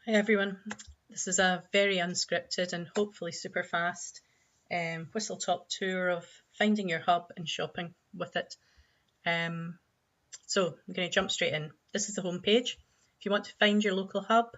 Hi everyone, this is a very unscripted and hopefully super fast whistle-top tour of finding your hub and shopping with it. So I'm going to jump straight in. This is the home page. If you want to find your local hub,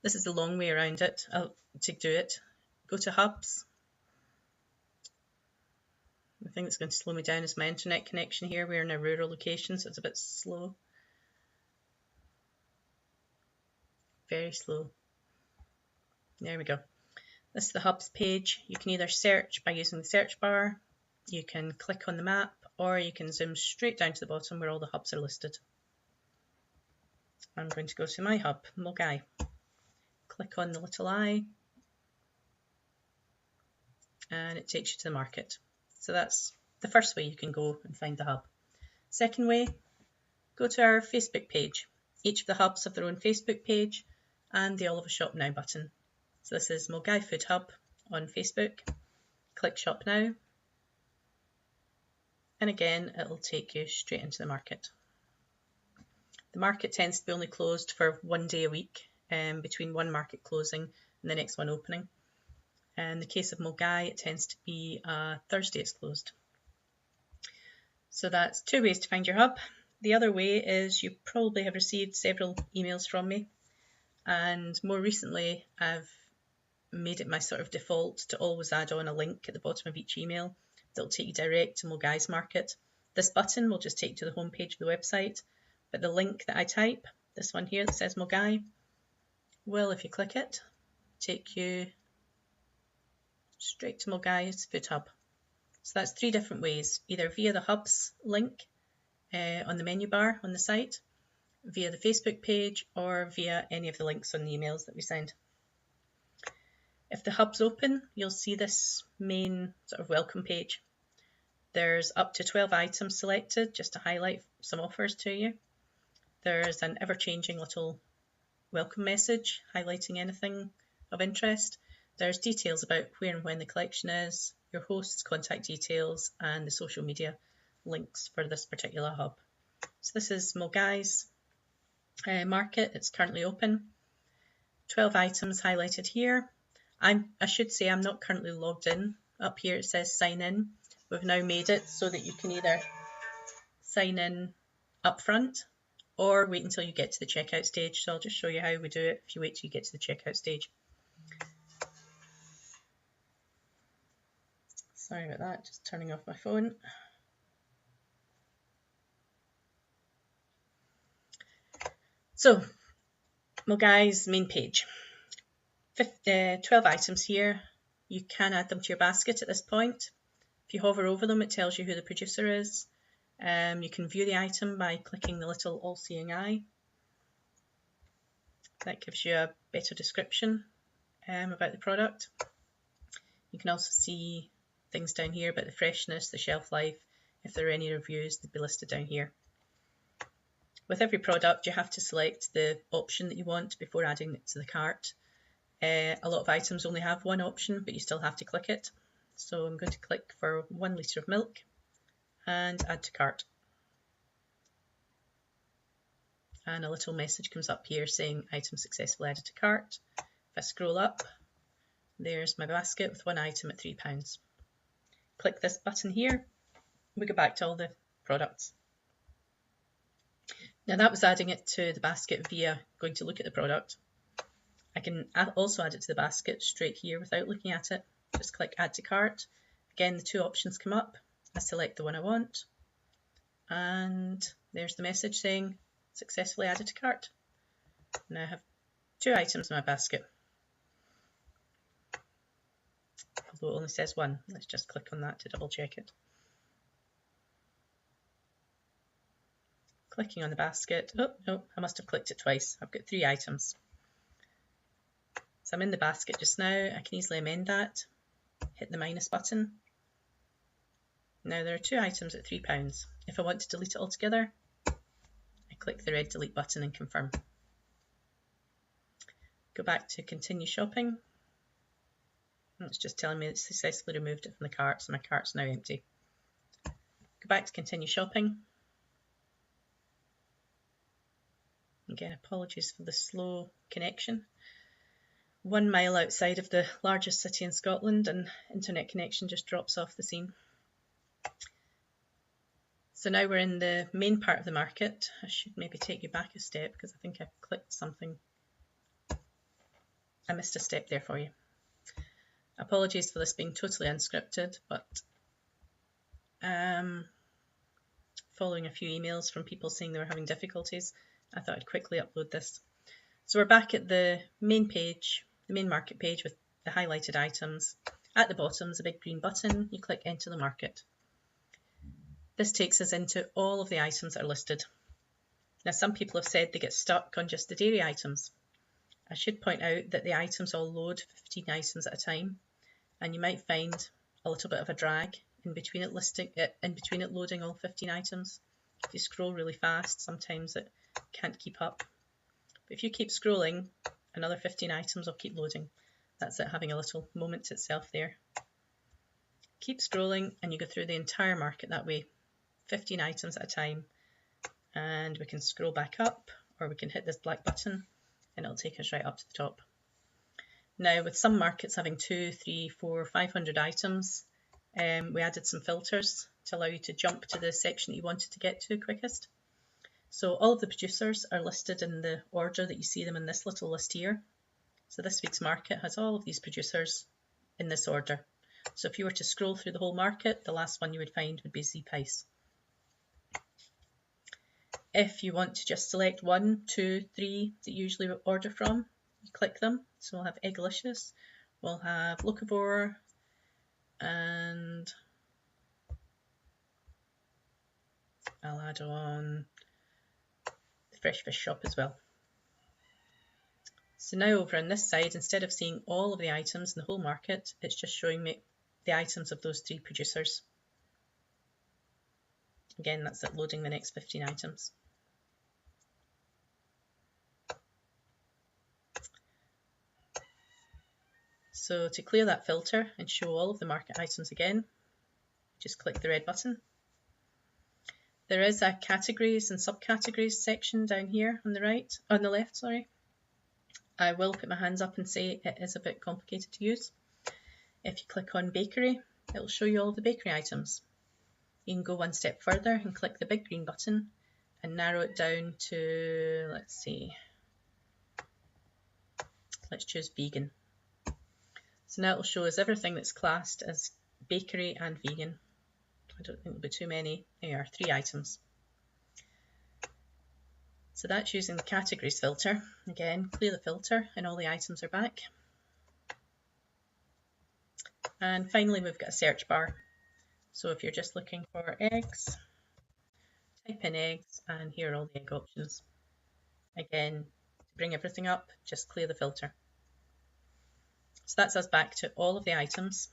this is the long way around it to do it. Go to hubs. The thing that's going to slow me down is my internet connection here. We're in a rural location, so it's a bit slow. Very slow. There we go. This is the hubs page. You can either search by using the search bar, you can click on the map, or you can zoom straight down to the bottom where all the hubs are listed. I'm going to go to my hub, Milngavie. Click on the little eye and it takes you to the market. So that's the first way you can go and find the hub. Second way, go to our Facebook page. Each of the hubs have their own Facebook page and they all have a Shop Now button. So this is Milngavie Food Hub on Facebook. Click Shop Now. And again, it'll take you straight into the market. The market tends to be only closed for 1 day a week, between one market closing and the next one opening. In the case of Milngavie, it tends to be Thursday it's closed. So that's two ways to find your hub. The other way is you probably have received several emails from me, and more recently I've made it my sort of default to always add on a link at the bottom of each email that'll take you direct to Milngavie's market. This button will just take you to the home page of the website, but the link that I type, this one here that says Milngavie, will, if you click it, take you straight to Milngavie's Food Hub. So that's three different ways, either via the hubs link on the menu bar on the site, via the Facebook page, or via any of the links on the emails that we send. If the hub's open, you'll see this main sort of welcome page. There's up to 12 items selected just to highlight some offers to you. There's an ever-changing little welcome message highlighting anything of interest. There's details about where and when the collection is, your host's contact details, and the social media links for this particular hub. So this is Milngavie's market. It's currently open. 12 items highlighted here. I should say I'm not currently logged in. Up here it says sign in. We've now made it so that you can either sign in up front or wait until you get to the checkout stage. So I'll just show you how we do it if you wait till you get to the checkout stage. Sorry about that, just turning off my phone. So, Milngavie's main page. 12 items here. You can add them to your basket at this point. If you hover over them, it tells you who the producer is. You can view the item by clicking the little all-seeing eye. That gives you a better description about the product. You can also see things down here about the freshness, the shelf life. If there are any reviews, they'll be listed down here. With every product, you have to select the option that you want before adding it to the cart. A lot of items only have one option, but you still have to click it. So I'm going to click for 1 litre of milk and add to cart. And a little message comes up here saying item successfully added to cart. If I scroll up, there's my basket with one item at £3. Click this button here, we go back to all the products. Now that was adding it to the basket via going to look at the product. I can also add it to the basket straight here without looking at it. Just click add to cart. Again, the two options come up. I select the one I want, and there's the message saying successfully added to cart. Now I have 2 items in my basket, although it only says 1. Let's just click on that to double check it. Clicking on the basket. Oh no, I must have clicked it twice. I've got 3 items. So I'm in the basket just now. I can easily amend that. Hit the minus button. Now there are 2 items at £3. If I want to delete it altogether, I click the red delete button and confirm. Go back to continue shopping. It's just telling me it's successfully removed it from the cart, so my cart's now empty. Go back to continue shopping. Again, apologies for the slow connection. 1 mile outside of the largest city in Scotland, and internet connection just drops off the scene. So now we're in the main part of the market. I should maybe take you back a step because I think I clicked something. I missed a step there for you. Apologies for this being totally unscripted, but following a few emails from people saying they were having difficulties, I thought I'd quickly upload this. So we're back at the main page, the main market page with the highlighted items. At the bottom is a big green button. You click Enter the Market. This takes us into all of the items that are listed. Now, some people have said they get stuck on just the dairy items. I should point out that the items all load 15 items at a time, and you might find a little bit of a drag in between it loading all 15 items. If you scroll really fast, sometimes it can't keep up. But if you keep scrolling, another 15 items will keep loading. That's it having a little moment to itself there. Keep scrolling and you go through the entire market that way, 15 items at a time. And we can scroll back up, or we can hit this black button and it'll take us right up to the top. Now, with some markets having 200, 300, 400, 500 items, we added some filters to allow you to jump to the section that you wanted to get to quickest. So all of the producers are listed in the order that you see them in this little list here. So this week's market has all of these producers in this order. So if you were to scroll through the whole market, the last one you would find would be Zeepice. If you want to just select 1, 2, 3 that you usually order from, you click them. So we'll have Egglicious, we'll have Locavore, and I'll add on the Fresh Fish Shop as well. So now over on this side, instead of seeing all of the items in the whole market, it's just showing me the items of those 3 producers. Again, that's it, loading the next 15 items. So to clear that filter and show all of the market items again, just click the red button. There is a categories and subcategories section down here on the left, sorry. I will put my hands up and say it is a bit complicated to use. If you click on bakery, it will show you all the bakery items. You can go one step further and click the big green button and narrow it down to, let's choose vegan. So now it will show us everything that's classed as bakery and vegan. I don't think there'll be too many. There are 3 items. So that's using the categories filter. Again, clear the filter and all the items are back. And finally, we've got a search bar. So if you're just looking for eggs, type in eggs and here are all the egg options. Again, to bring everything up, just clear the filter. So that's us back to all of the items.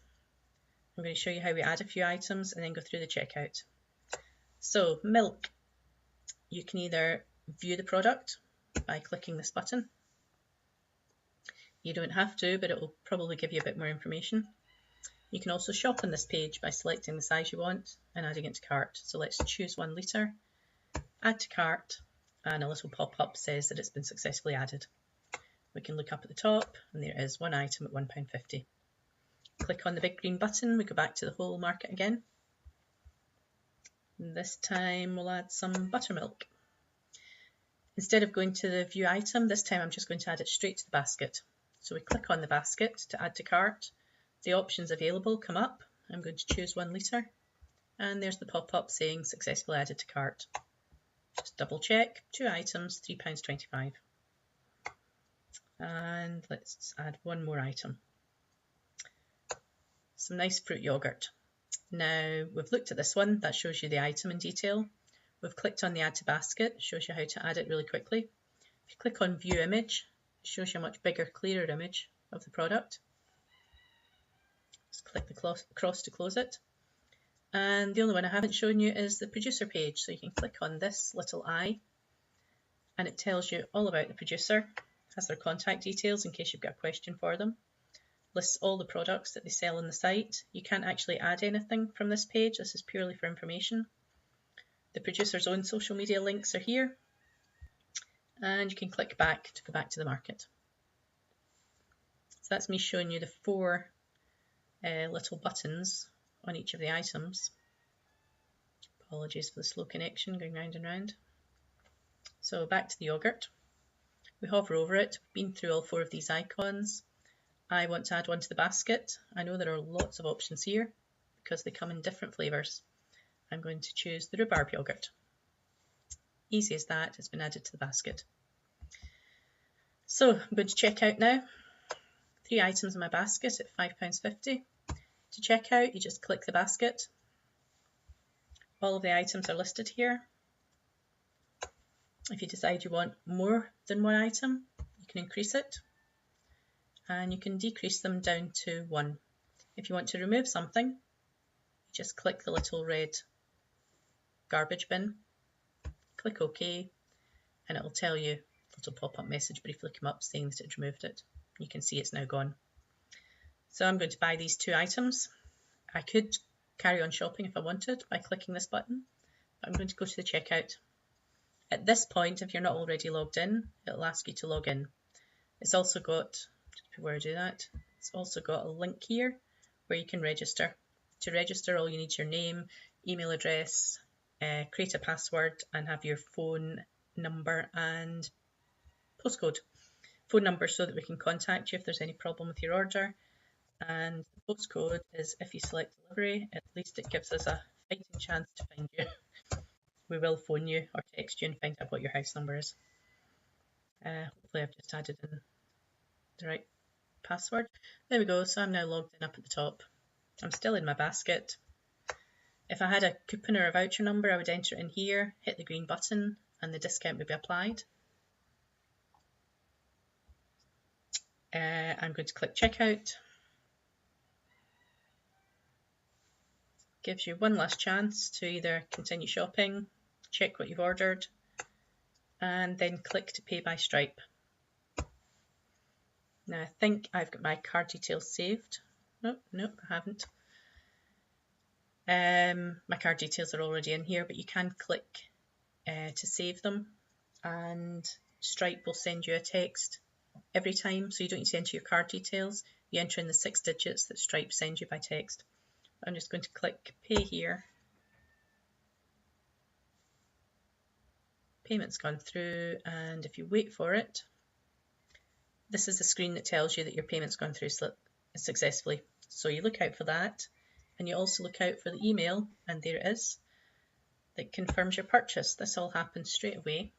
I'm going to show you how we add a few items and then go through the checkout. So milk, you can either view the product by clicking this button. You don't have to, but it will probably give you a bit more information. You can also shop on this page by selecting the size you want and adding it to cart. So let's choose 1 litre, add to cart, and a little pop-up says that it's been successfully added. We can look up at the top and there is 1 item at £1.50. Click on the big green button, we go back to the whole market again. And this time we'll add some buttermilk. Instead of going to the view item, this time I'm just going to add it straight to the basket. So we click on the basket to add to cart. The options available come up. I'm going to choose 1 litre and there's the pop-up saying successfully added to cart. Just double check, 2 items, £3.25. And let's add 1 more item. Some nice fruit yoghurt. Now we've looked at this one, that shows you the item in detail. We've clicked on the add to basket, shows you how to add it really quickly. If you click on view image, it shows you a much bigger, clearer image of the product. Just click the cross to close it. And the only one I haven't shown you is the producer page. So you can click on this little eye and it tells you all about the producer, has their contact details in case you've got a question for them, lists all the products that they sell on the site. You can't actually add anything from this page, this is purely for information. The producer's own social media links are here, and you can click back to go back to the market. So that's me showing you the 4 little buttons on each of the items. Apologies for the slow connection going round and round. So back to the yogurt. We hover over it. We've been through all 4 of these icons. I want to add one to the basket. I know there are lots of options here because they come in different flavours. I'm going to choose the rhubarb yogurt. Easy as that, it's been added to the basket. So I'm going to check out now. 3 items in my basket at £5.50. To check out, you just click the basket. All of the items are listed here. If you decide you want more than 1 item, you can increase it, and you can decrease them down to 1. If you want to remove something, you just click the little red garbage bin, click OK, and it will tell you, a little pop-up message briefly come up saying that it's removed it. You can see it's now gone. So I'm going to buy these 2 items. I could carry on shopping if I wanted by clicking this button, but I'm going to go to the checkout. At this point, if you're not already logged in, it'll ask you to log in. It's also got, just before I do that, it's also got a link here where you can register. To register, all you need is your name, email address, create a password, and have your phone number and postcode. Phone number so that we can contact you if there's any problem with your order, and the postcode is, if you select delivery, at least it gives us a fighting chance to find you. We will phone you or text you and find out what your house number is. Hopefully I've just added in the right password. There we go, so I'm now logged in up at the top. I'm still in my basket. If I had a coupon or a voucher number, I would enter it in here, hit the green button, and the discount would be applied. I'm going to click checkout. Gives you one last chance to either continue shopping, check what you've ordered, and then click to pay by Stripe. Now I think I've got my card details saved. Nope, I haven't. My card details are already in here, but you can click to save them, and Stripe will send you a text every time, so you don't need to enter your card details. You enter in the 6 digits that Stripe sends you by text. I'm just going to click pay here. Payment's gone through, and if you wait for it, this is the screen that tells you that your payment's gone through successfully. So you look out for that, and you also look out for the email, and there it is, that confirms your purchase. This all happens straight away.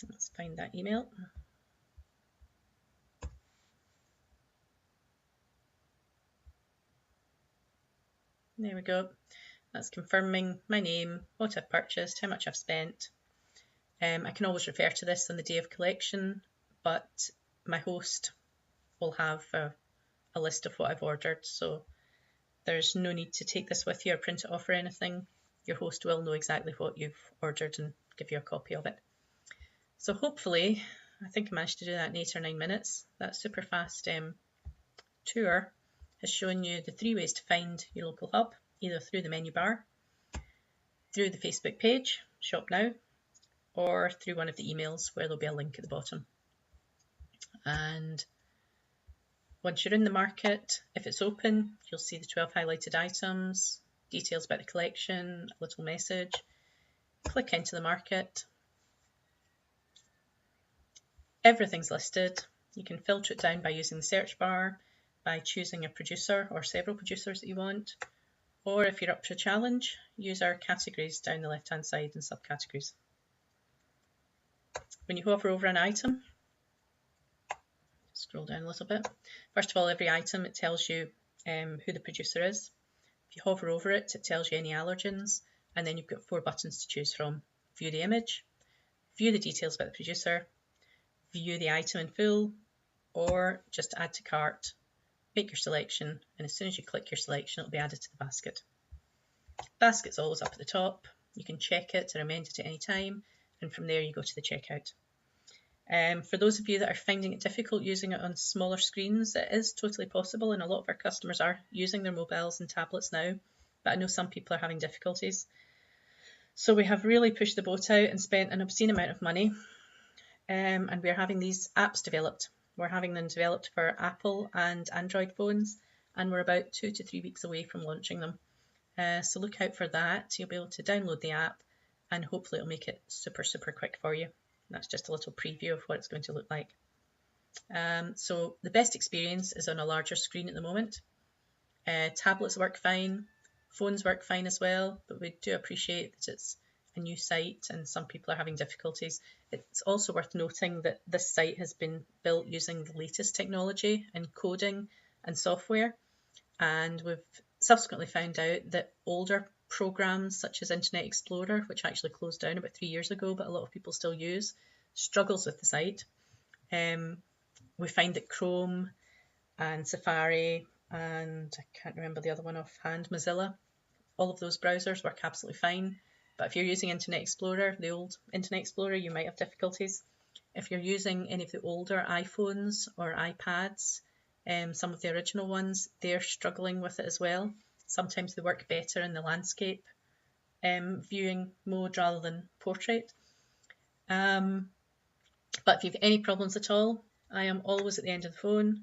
Let's find that email. There we go. That's confirming my name, what I've purchased, how much I've spent. I can always refer to this on the day of collection, but my host will have a list of what I've ordered, so there's no need to take this with you or print it off or anything. Your host will know exactly what you've ordered and give you a copy of it. So hopefully, I think I managed to do that in 8 or 9 minutes. That super fast tour has shown you the 3 ways to find your local hub, either through the menu bar, through the Facebook page, Shop Now, or through one of the emails where there'll be a link at the bottom. And once you're in the market, if it's open, you'll see the 12 highlighted items, details about the collection, a little message. Click into the market. Everything's listed. You can filter it down by using the search bar, by choosing a producer or several producers that you want, or if you're up for a challenge, use our categories down the left hand side and subcategories. When you hover over an item, scroll down a little bit. First of all, every item, it tells you who the producer is. If you hover over it, it tells you any allergens, and then you've got 4 buttons to choose from. View the image, view the details about the producer, view the item in full, or just add to cart. Make your selection, and as soon as you click your selection, it'll be added to the basket. Basket's always up at the top. You can check it or amend it at any time, and from there you go to the checkout. For those of you that are finding it difficult using it on smaller screens, it is totally possible, and a lot of our customers are using their mobiles and tablets now, but I know some people are having difficulties. So we have really pushed the boat out and spent an obscene amount of money, and we're having these apps developed. We're having them developed for Apple and Android phones, and we're about 2 to 3 weeks away from launching them. So look out for that. You'll be able to download the app, and hopefully it'll make it super, super quick for you. That's just a little preview of what it's going to look like. So the best experience is on a larger screen at the moment. Tablets work fine, phones work fine as well, but we do appreciate that it's a new site and some people are having difficulties. It's also worth noting that this site has been built using the latest technology in coding and software, and we've subsequently found out that older programs such as Internet Explorer, which actually closed down about 3 years ago but a lot of people still use, struggles with the site. We find that Chrome and Safari, and I can't remember the other one offhand, Mozilla, all of those browsers work absolutely fine. But if you're using Internet Explorer, the old Internet Explorer, you might have difficulties. If you're using any of the older iPhones or iPads, some of the original ones, they're struggling with it as well. Sometimes they work better in the landscape viewing mode rather than portrait. But if you have any problems at all, I am always at the end of the phone,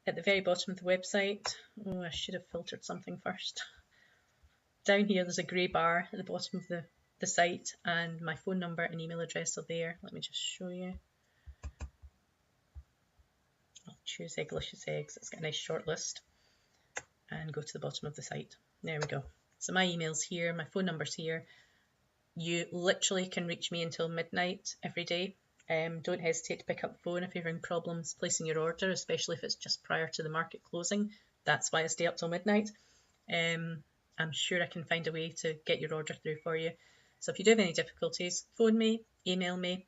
at the very bottom of the website. Oh, I should have filtered something first. Down here, there's a grey bar at the bottom of the site, and my phone number and email address are there. Let me just show you. I'll choose Egglicious Eggs. It's got a nice short list. And go to the bottom of the site. There we go. So my email's here, my phone number's here. You literally can reach me until midnight every day. Don't hesitate to pick up the phone if you're having problems placing your order, especially if it's just prior to the market closing. That's why I stay up till midnight. I'm sure I can find a way to get your order through for you. So if you do have any difficulties, phone me, email me.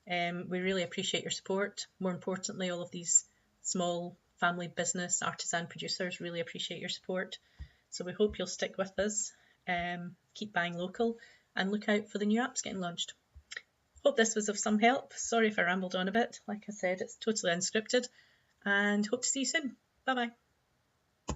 We really appreciate your support. More importantly, all of these small family business artisan producers really appreciate your support. So we hope you'll stick with us, keep buying local, and look out for the new apps getting launched. Hope this was of some help. Sorry if I rambled on a bit. Like I said, it's totally unscripted, and hope to see you soon. Bye bye.